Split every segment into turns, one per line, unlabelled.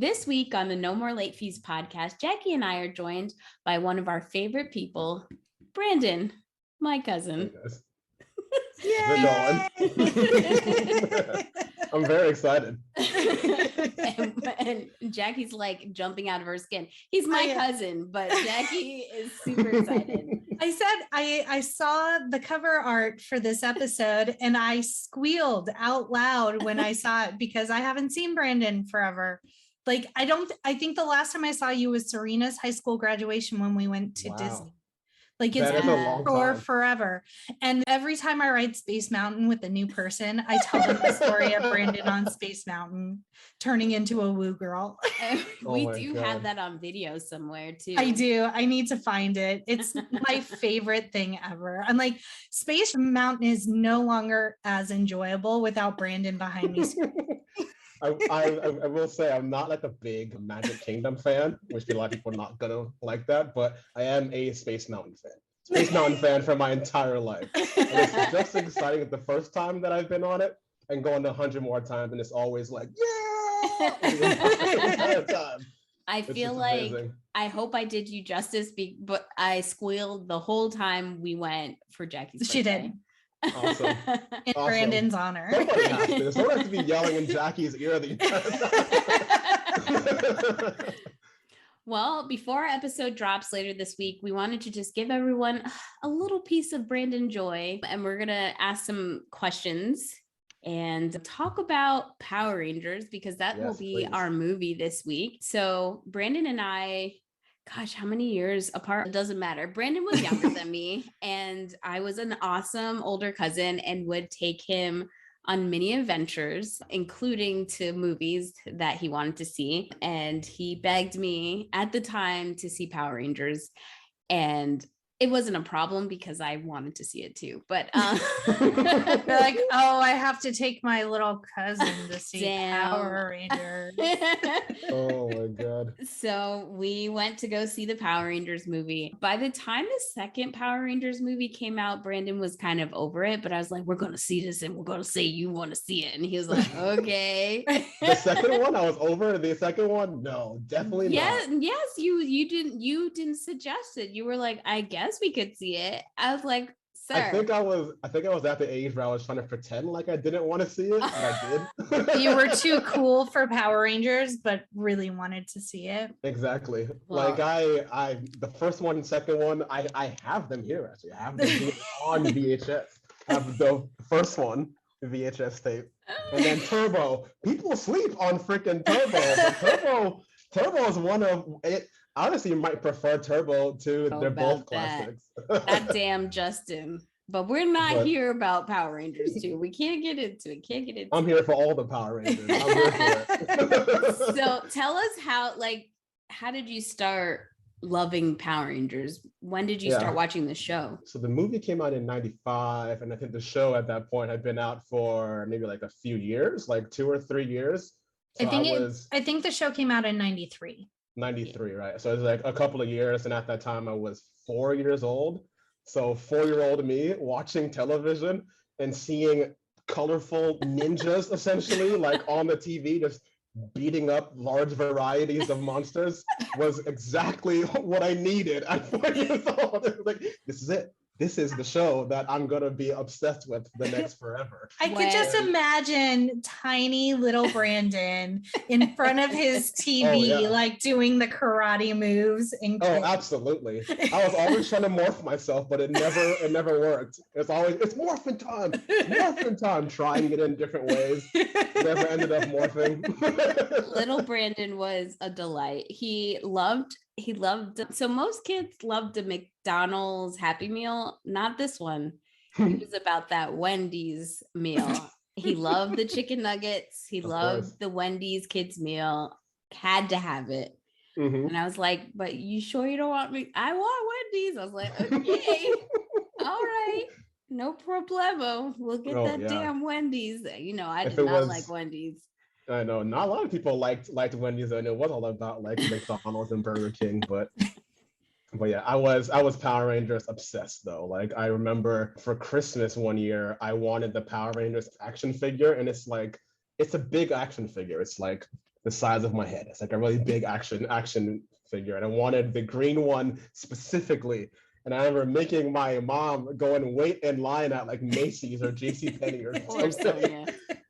This week on the No More Late Fees podcast, Jackie and I are joined by one of our favorite people, Brandon, my cousin.
Hey I'm very excited.
and Jackie's like jumping out of her skin. He's my cousin, but Jackie is super excited.
I said I saw the cover art for this episode and I squealed out loud when I saw it because I haven't seen Brandon forever. Like I think the last time I saw you was Serena's high school graduation when we went to Disney. Like it's for forever. And every time I ride Space Mountain with a new person, I tell them the story of Brandon on Space Mountain turning into a woo girl.
We do have that on video somewhere too.
I do. I need to find it. It's my favorite thing ever. I'm like, Space Mountain is no longer as enjoyable without Brandon behind me.
I will say I'm not like a big Magic Kingdom fan, which a lot of people are not gonna like that, but I am a Space Mountain fan. Space Mountain fan for my entire life. And it's just exciting the first time that I've been on it and going 100 more times, and it's always like, yeah!
I feel like amazing. I hope I did you justice, but I squealed the whole time we went for Jackie's birthday.
She did.
Awesome.
In Brandon's honor.
Somebody has to. Someone has to be yelling in Jackie's ear the entire time.
Well, before our episode drops later this week, we wanted to just give everyone a little piece of Brandon joy, and we're going to ask some questions and talk about Power Rangers because that will be our movie this week. So Brandon and I, gosh, how many years apart? It doesn't matter. Brandon was younger than me, and I was an awesome older cousin and would take him on many adventures, including to movies that he wanted to see. And he begged me at the time to see Power Rangers. And it wasn't a problem because I wanted to see it too. But
they're like, oh, I have to take my little cousin to see Power Rangers.
Oh my God.
So we went to go see the Power Rangers movie. By the time the second Power Rangers movie came out, Brandon was kind of over it, but I was like, we're going to see this and we're going to say you want to see it. And he was like, okay.
The second one, I was over. The second one, no, definitely not.
Yes, you didn't suggest it. You were like, I guess we could see it. I was like, sir.
I think I was at the age where I was trying to pretend like I didn't want to see it, and I
did. You were too cool for Power Rangers, but really wanted to see it.
Exactly. Well, like I the first one and second one, I have them here actually. I have them here on VHS. I have the first one, VHS tape, and then Turbo. People sleep on freaking Turbo. Turbo is one of it. Honestly, you might prefer Turbo to they're both classics.
That damn Justin. But we're not here about Power Rangers too. We can't get into it.
I'm here for all the Power Rangers. I'm here for it.
So tell us how did you start loving Power Rangers? When did you start watching the show?
So the movie came out in 95, and I think the show at that point had been out for maybe like a few years, like 2 or 3 years. So
I think the show came out in 93.
93, right? So it was like a couple of years, and at that time I was 4 years old. So 4-year-old me watching television and seeing colorful ninjas essentially like on the TV just beating up large varieties of monsters was exactly what I needed at 4 years old. It was like, this is it. This is the show that I'm going to be obsessed with the next forever.
I could just imagine tiny little Brandon in front of his TV, like doing the karate moves.
Absolutely. I was always trying to morph myself, but it never worked. It's Morphin time, trying it in different ways. Never ended up morphing.
Little Brandon was a delight. He loved, so most kids loved a McDonald's Happy Meal, not this one. He was about that Wendy's meal. He loved the chicken nuggets. He loved the Wendy's kids meal. Had to have it. Mm-hmm. And I was like, but you sure you don't want me? I want Wendy's. I was like, okay, all right. No problemo. We'll get damn Wendy's. I did not like Wendy's.
I know not a lot of people liked Wendy's. I know it was all about like McDonald's and Burger King, but yeah, I was Power Rangers obsessed though. Like I remember for Christmas one year, I wanted the Power Rangers action figure, and it's a big action figure. It's like the size of my head. It's like a really big action figure, and I wanted the green one specifically. And I remember making my mom go and wait in line at like Macy's or JCPenney or
Poor
something.
Sonia.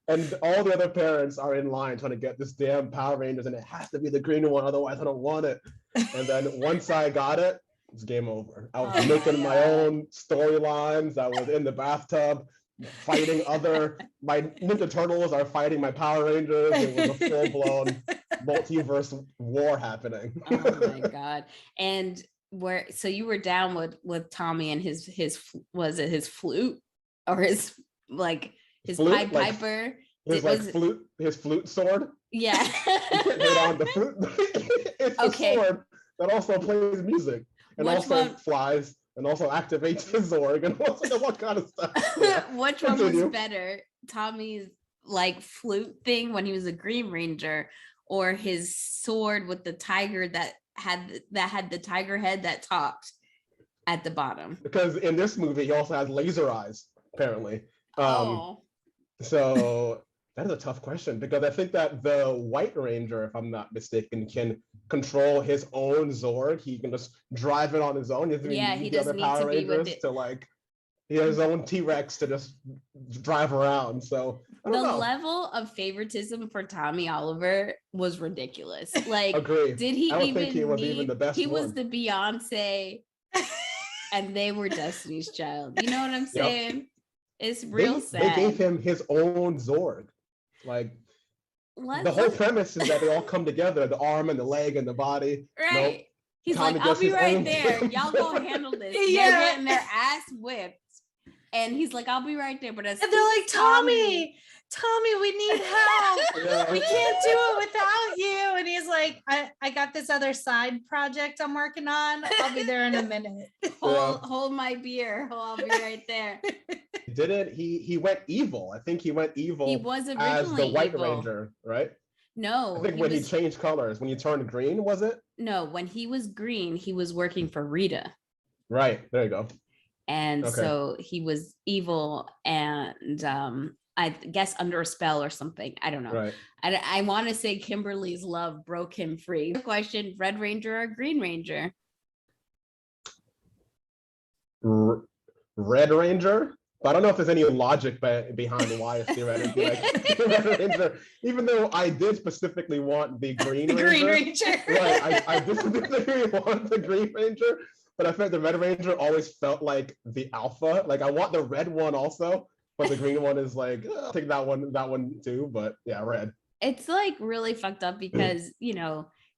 And all the other parents are in line trying to get this damn Power Rangers, and it has to be the green one, otherwise I don't want it. And then once I got it, it's game over. I was making my own storylines. I was in the bathtub fighting my Ninja Turtles are fighting my Power Rangers. It was a full-blown multiverse war happening.
Oh my God. And so you were down with Tommy and his was it his flute or his his
flute,
Pied Piper?
His flute sword.
Yeah.
You can't hit on the flute. It's a sword that also plays music and flies and also activates his Zorg and all kind of stuff. Yeah.
Which one was better? Tommy's flute thing when he was a Green Ranger, or his sword with the tiger that had the tiger head that talked at the bottom?
Because in this movie he also has laser eyes, apparently. So that is a tough question, because I think that the White Ranger, if I'm not mistaken, can control his own Zorg. He can just drive it on his own. He doesn't need the other Power Rangers to he has his own T-Rex to just drive around. So the
level of favoritism for Tommy Oliver was ridiculous.
Agreed.
Did he
think he was even the best
He
one.
was the Beyonce and they were Destiny's Child. You know what I'm saying? Yep. It's real sad.
They gave him his own Zorg. The whole premise is that they all come together, the arm and the leg and the body.
Right. Nope. He's Tommy I'll be right there. Y'all go handle this. Yeah. They're getting their ass whipped. And he's like, I'll be right there. But
and they're like, Tommy, we need help. Yeah. We can't do it without you. And he's like, I got this other side project I'm working on. I'll be there in a minute.
Hold my beer. I'll be right there.
He went evil. I think he went evil.
He was originally
as the White
evil.
Ranger, right?
No.
I think he changed colors, when he turned green, was it?
No, when he was green, he was working for Rita.
Right. There you go.
And so he was evil and I guess under a spell or something. I don't know.
Right.
I want to say Kimberly's love broke him free. Question: Red Ranger or Green Ranger?
Red Ranger. But I don't know if there's any logic behind why it's theoretically Red Ranger. Even though I did specifically want the Green Ranger.
Green Ranger.
Right. I did specifically want the Green Ranger, but I felt the Red Ranger always felt like the alpha. I want the red one also, but the green one is I'll take that one too. But yeah, red.
It's really fucked up because,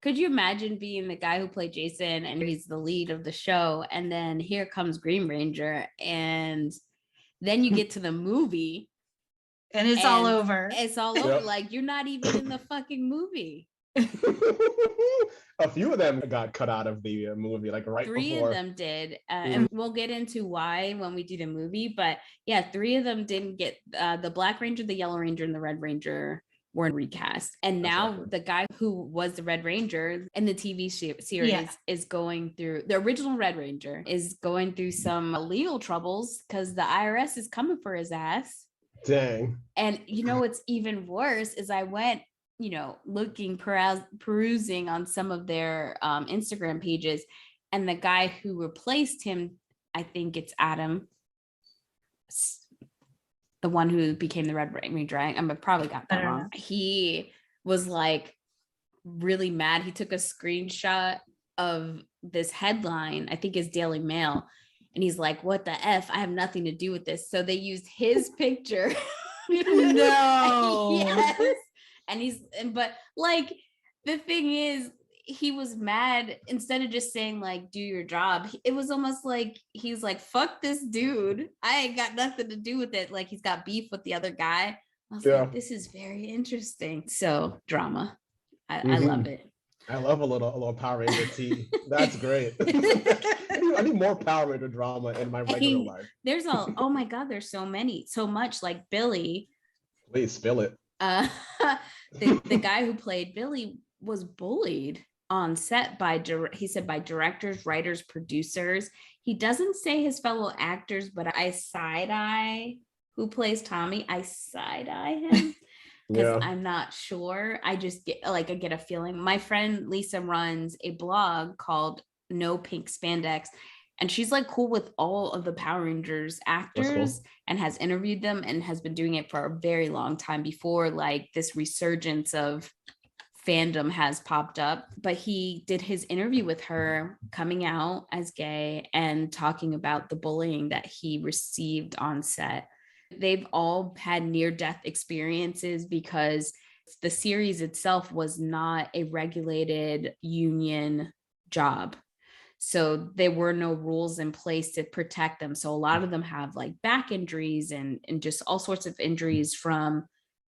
could you imagine being the guy who played Jason and he's the lead of the show, and then here comes Green Ranger, and then you get to the movie
and it's all over.
It's all over. You're not even in the fucking movie.
A few of them got cut out of the movie, right
3
before.
Of them did. And we'll get into why when we do the movie. But yeah, 3 of them didn't get the Black Ranger, the Yellow Ranger, and the Red Ranger weren't recast. And now the guy who was the Red Ranger in the TV series is going through, the original Red Ranger is going through some legal troubles because the IRS is coming for his ass.
Dang.
And what's even worse is I went looking, perusing on some of their Instagram pages, and the guy who replaced him, I think it's Adam, the one who became the Red Ranger. I probably got that wrong. He was really mad. He took a screenshot of this headline, I think it's Daily Mail, and he's like, what the F? I have nothing to do with this. So they used his picture.
No.
Yes. And but the thing is, he was mad. Instead of just saying do your job, it was almost he's fuck this dude, I ain't got nothing to do with it. He's got beef with the other guy. I was this is very interesting. So drama. I love it.
I love a little Power Ranger tea. That's great. I need more Power Ranger drama in my regular life.
There's oh my God, there's so much Billy.
Please spill it.
The guy who played Billy was bullied on set by directors, writers, producers. He doesn't say his fellow actors, but I side-eye who plays Tommy. I side-eye him because
Yeah.
I'm not sure. I just get I get a feeling. My friend Lisa runs a blog called No Pink Spandex, and she's like cool with all of the Power Rangers
That's
actors
cool.
and has interviewed them and has been doing it for a very long time before like this resurgence of fandom has popped up. But he did his interview with her coming out as gay and talking about the bullying that he received on set. They've all had near-death experiences because the series itself was not a regulated union job. So there were no rules in place to protect them. So a lot of them have like back injuries and just all sorts of injuries from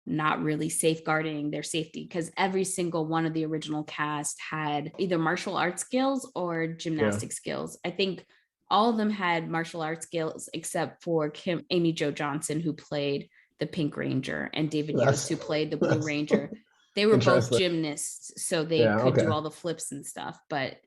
not really safeguarding their safety, because every single one of the original cast had either martial arts skills or
Yeah.
gymnastic skills. I think all of them had martial arts skills except for Amy Jo Johnson, who played the Pink Ranger, and David Yost, who played the Blue
That's
Ranger. They were both
interesting.
gymnasts, so they
Yeah,
could do
okay.
all the flips and stuff. But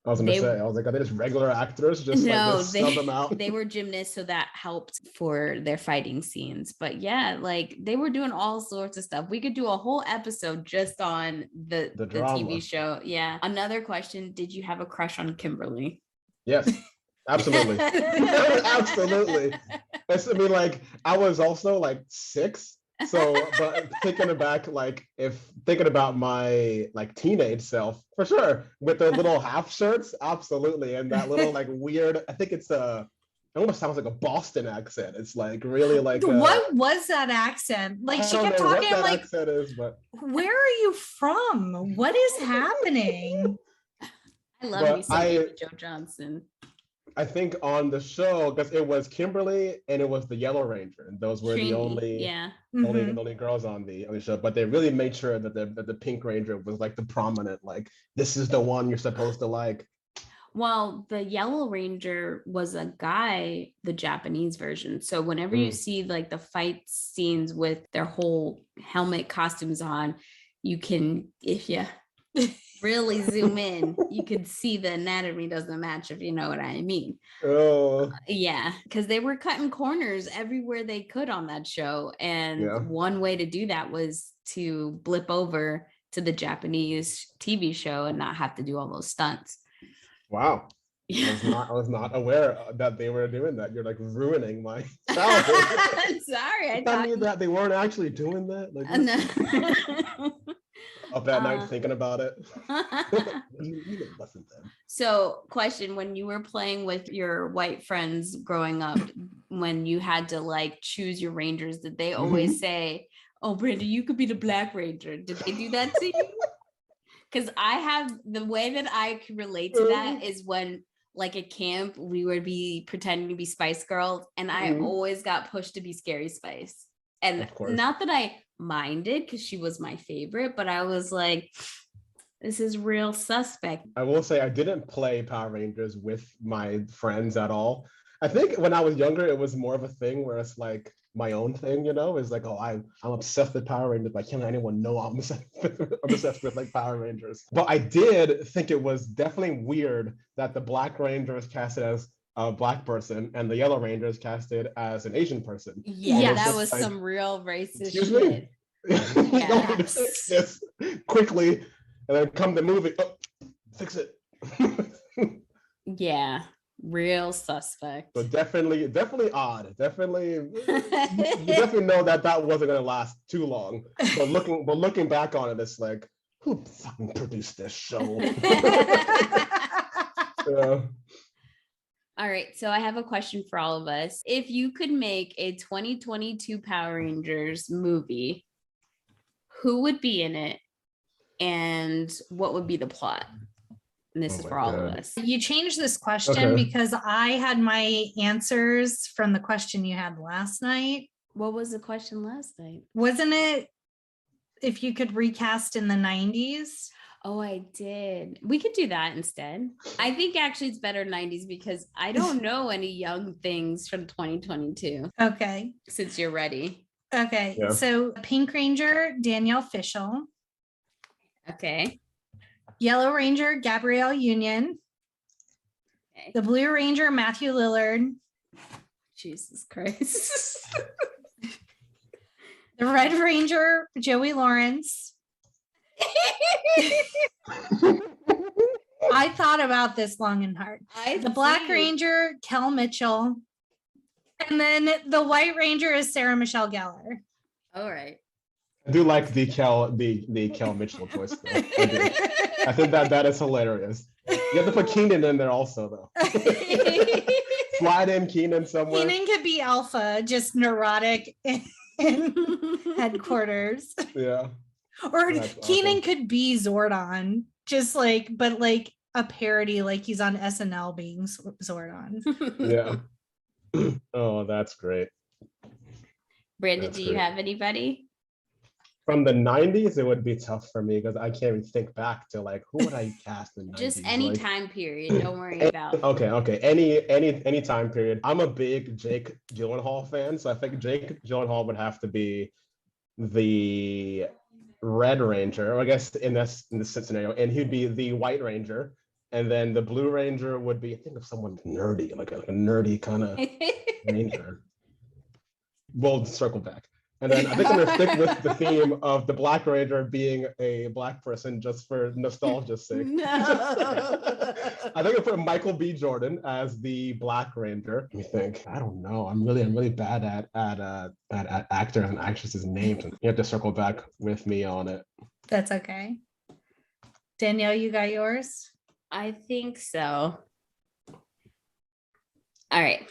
I was gonna say, I was like, are they just regular actors? Just like
no,
they sub them out?
they were gymnasts, so that helped for their fighting scenes. But yeah, like they were doing all sorts of stuff. We could do a whole episode just on the
The
TV
drama.
show. Yeah. Another question: did you have a crush on Kimberly?
Yes, absolutely. Absolutely. I mean, like, I was also like 6. So, but thinking back, like, if thinking about my like teenage self, for sure, with the little half shirts, absolutely. And that little like weird, I think it's it almost sounds like a Boston accent. It's like really like
What was that accent? Like
I
she
don't
kept
know what
talking
that
like,
accent is, but
where are you from? What is happening?
I love me
but
some Amy Jo Johnson.
I think on the show, because it was Kimberly and it was the Yellow Ranger, and those were the
Trini,
only
yeah.
only girls on the show. But they really made sure that the Pink Ranger was like the prominent, like, this is the one you're supposed to like.
Well, the Yellow Ranger was a guy, the Japanese version. So whenever you see like the fight scenes with their whole helmet costumes on, you can, if you really zoom in, you could see the anatomy doesn't match, if you know what I mean.
Oh,
Yeah, because they were cutting corners everywhere they could on that show. And
yeah.
one way to do that was to blip over to the Japanese TV show and not have to do all those stunts.
Wow.
Yeah.
I was not aware that they were doing that. You're like ruining my childhood.
I'm sorry. I
Tell
thought
me that they weren't actually doing that. Like,
no.
up at night thinking about it. You wasn't them.
So, question: when you were playing with your white friends growing up, when you had to like choose your rangers, did they always say, "Oh, Brandon, you could be the Black Ranger"? Did they do that to you? Because I have the way that I can relate to that is when, like at camp, we would be pretending to be Spice Girls, and I always got pushed to be Scary Spice. And not that I minded because she was my favorite, but I was like, this is real suspect.
I will say I didn't play Power Rangers with my friends at all. I think when I was younger, it was more of a thing where it's like my own thing, it's like, oh, I'm obsessed with Power Rangers, but I can't let anyone know I'm obsessed with like Power Rangers. But I did think it was definitely weird that the Black Ranger is casted as a Black person and the Yellow Ranger is casted as an Asian person.
Yeah, that was like, some real racist shit.
Yeah. Fix this quickly, and then come the movie, fix it.
Yeah. Real suspect.
So definitely odd. You definitely know that wasn't gonna last too long. But looking back on it, it's like, who fucking produced this show? Yeah.
All right, so I have a question for all of us. If you could make a 2022 Power Rangers movie, who would be in it, and what would be the plot? And this is for all of us.
You changed this question because I had my answers from the question you had last night.
What was the question last night?
Wasn't it if you could recast in the 90s?
Oh, I did. We could do that instead. I think actually it's better 90s because I don't know any young things from 2022.
Okay.
Since you're ready.
Okay. Yeah. So Pink Ranger, Danielle Fishel.
Okay.
Yellow Ranger, Gabrielle Union. Okay. The Blue Ranger, Matthew Lillard.
Jesus Christ.
The Red Ranger, Joey Lawrence. I thought about this long and hard. The Black Ranger, Kel Mitchell. And then the White Ranger is Sarah Michelle Gellar.
All right.
I do like the Kel Mitchell choice though. I do. I think that is hilarious. You have to put Keenan in there also though. Slide in Keenan somewhere.
Keenan could be Alpha, just neurotic in headquarters.
Yeah.
Or
That's
Keenan
awesome.
could be Zordon, just like, but like a parody, like he's on SNL being Zordon.
Yeah. Oh, that's great.
Brandon,
That's
do you
great.
have anybody?
From the 90s, it would be tough for me because I can't even think back to like who would I cast in the 90s?
Just any
Like,
time period. Don't worry about.
okay. Any time period. I'm a big Jake Gyllenhaal fan, so I think Jake Gyllenhaal would have to be the Red Ranger, or I guess in this scenario, and he'd be the White Ranger, and then the Blue Ranger would be, I think of someone nerdy, like a nerdy kind of Ranger. We'll circle back. And then I think I'm gonna stick with the theme of the Black Ranger being a Black person just for nostalgia's sake.
No.
I think I put Michael B. Jordan as the Black Ranger. Let me think. I don't know. I'm really bad at actors and actresses' names. You have to circle back with me on it.
That's okay. Danielle, you got yours?
I think so. All right.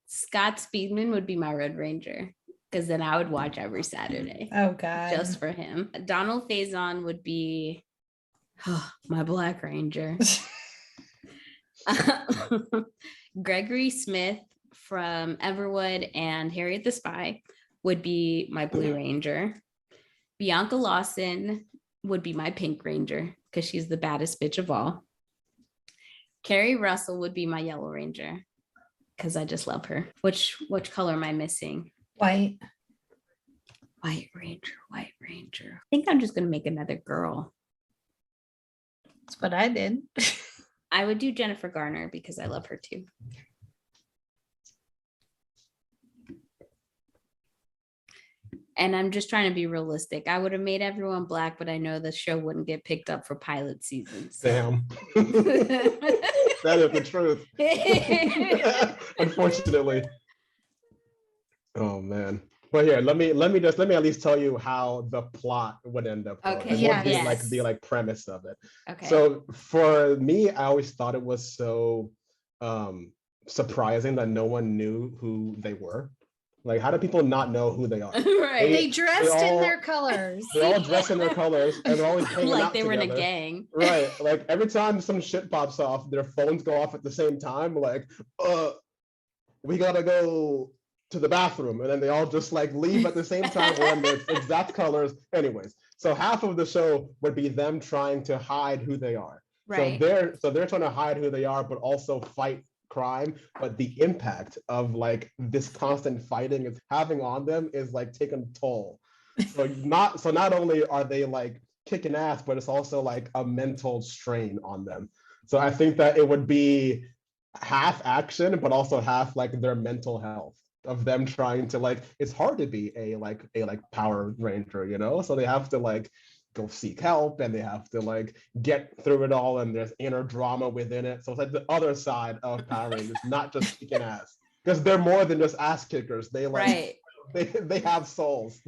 Scott Speedman would be my Red Ranger, because then I would watch every Saturday
Oh God.
just for him. Donald Faison would be my Black Ranger. Gregory Smith from Everwood and Harriet the Spy would be my Blue Ranger. Bianca Lawson would be my Pink Ranger because she's the baddest bitch of all. Carrie Russell would be my Yellow Ranger because I just love her. Which color am I missing?
White.
White Ranger, White Ranger. I think I'm just gonna make another girl.
That's what I did.
I would do Jennifer Garner because I love her too. And I'm just trying to be realistic. I would have made everyone Black, but I know the show wouldn't get picked up for pilot season. So.
Damn. That is the truth. Unfortunately. Oh man. But here, let me at least tell you how the plot would end up going.
Okay,
What would be
yes.
the premise of it.
Okay.
So for me, I always thought it was so surprising that no one knew who they were. Like, how do people not know who they are?
Right.
They dressed
all-
in their colors.
They all dress in their colors and they're always hanging
Like
out
they were in a
together.
gang.
Right. Like every time some shit pops off, their phones go off at the same time. Like, we gotta go to the bathroom. And then they all just like leave at the same time wearing their exact colors. Anyways, so half of the show would be them trying to hide who they are.
Right.
So they're trying to hide who they are, but also fight crime. But the impact of like this constant fighting is having on them is like taking a toll. So not only are they like kicking ass, but it's also like a mental strain on them. So I think that it would be half action, but also half like their mental health of them trying to like, it's hard to be a Power Ranger, you know? So they have to like go seek help and they have to like get through it all, and there's inner drama within it. So it's like the other side of Power Rangers, not just kicking ass. Because they're more than just ass kickers. They like they have souls.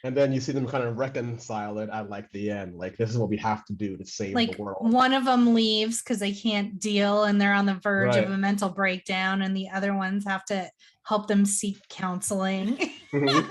And then you see them kind of reconcile it at like the end. Like, this is what we have to do to save
Like
the world.
one of them leaves because they can't deal and they're on the verge
Right.
of a mental breakdown, and the other ones have to help them seek counseling.
Mhm.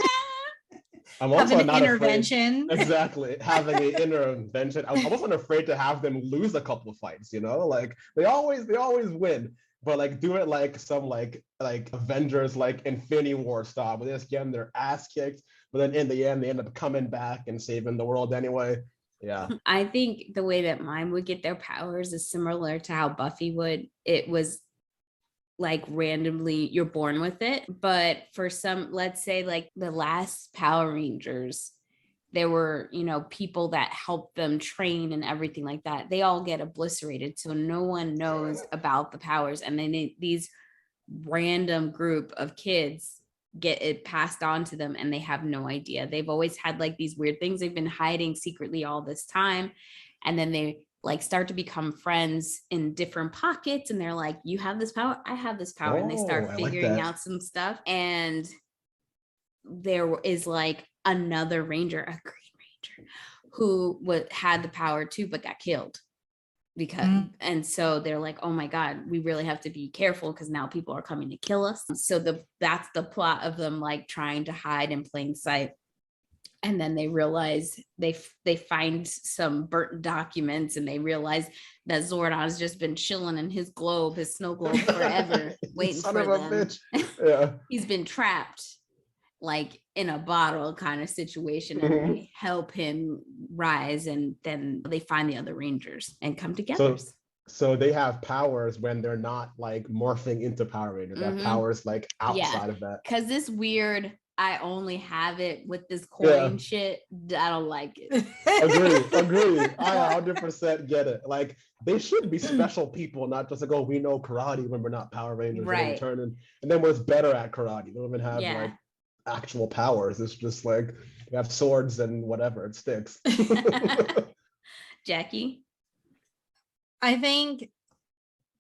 I'm
Have
also
an
not
intervention.
afraid, exactly, having an intervention. I wasn't afraid to have them lose a couple of fights, you know, like they always win, but like do it like some like Avengers, like Infinity War style, where they just get them their ass kicked, but then in the end they end up coming back and saving the world anyway. Yeah.
I think the way that mine would get their powers is similar to how Buffy would. It was like randomly you're born with it. But for some, let's say like the last Power Rangers, there were, you know, people that helped them train and everything like that. They all get obliterated. So no one knows about the powers. And then these random group of kids get it passed on to them and they have no idea. They've always had like these weird things they've been hiding secretly all this time. And then they like start to become friends in different pockets. And they're like, you have this power, I have this power. And they start
I like
figuring
that.
out some stuff. And there is like another ranger, a green ranger, who had the power too, but got killed. Because and so they're like, oh my God, we really have to be careful because now people are coming to kill us. So that's the plot of them like trying to hide in plain sight. And then they realize they find some burnt documents and they realize that Zordon's just been chilling in his globe, his snow globe forever, waiting
Son
for
of a
them.
bitch. Yeah.
He's been trapped like in a bottle kind of situation, and they help him rise, and then they find the other rangers and come together.
So they have powers when they're not like morphing into Power Rangers. They have powers like outside of that.
Because this weird, I only have it with this coin shit, I don't like it.
Agree. I 100% get it. Like they should be special people, not just like, oh, we know karate when we're not Power Rangers.
Right.
And then we're better at karate. They don't even have like actual powers. It's just like we have swords and whatever, it sticks.
Jackie?
I think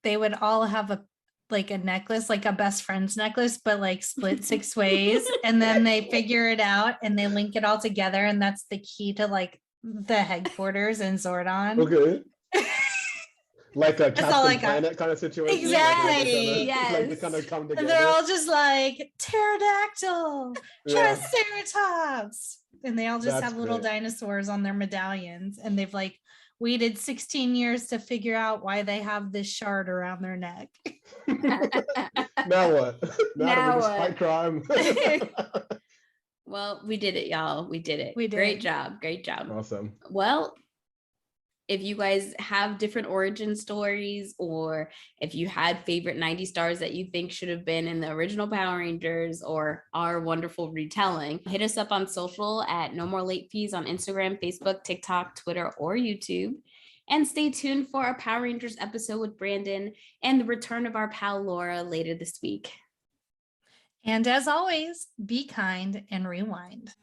they would all have a necklace, like a best friend's necklace, but like split 6 ways. And then they figure it out and they link it all together. And that's the key to like the headquarters in Zordon.
Okay. Like a Captain Planet kind of situation.
Exactly.
Like they kind of come together.
And they're all just like pterodactyl, triceratops. And they all just have little dinosaurs on their medallions. And they've like waited 16 years to figure out why they have this shard around their neck.
Now what? Now we just fight crime.
Well, we did it, y'all. We did it.
We did.
Great job.
Awesome.
Well, if you guys have different origin stories, or if you had favorite 90 stars that you think should have been in the original Power Rangers or our wonderful retelling, hit us up on social at No More Late Fees on Instagram, Facebook, TikTok, Twitter, or YouTube. And stay tuned for our Power Rangers episode with Brandon and the return of our pal Laura later this week.
And as always, be kind and rewind.